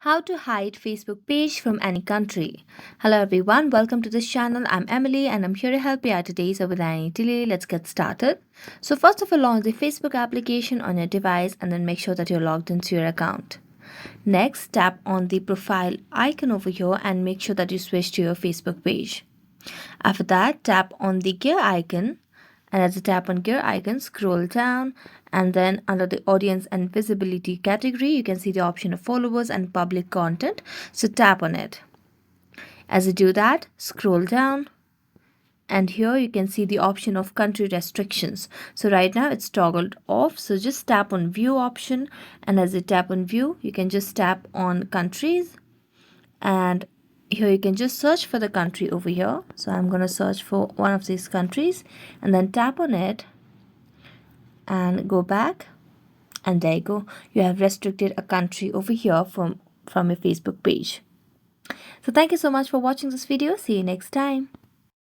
How to hide Facebook page from any country. Hello everyone, welcome to this channel. I'm Emily and I'm here to help you out today. So without any delay, let's get started. So first of all, launch the Facebook application on your device and then make sure that you're logged into your account. Next, tap on the profile icon over here and make sure that you switch to your Facebook page. After that, tap on the gear icon, and as you tap on gear icon, scroll down, and then under the audience and visibility category, you can see the option of followers and public content. So tap on it. As you do that, scroll down, and here you can see the option of country restrictions. So right now it's toggled off, so just tap on view option, and as you tap on view, you can just tap on countries, and here you can just search for the country over here. So I'm going to search for one of these countries and then tap on it and go back, and there you go, you have restricted a country over here from your Facebook page. So thank you so much for watching this video. See you next time.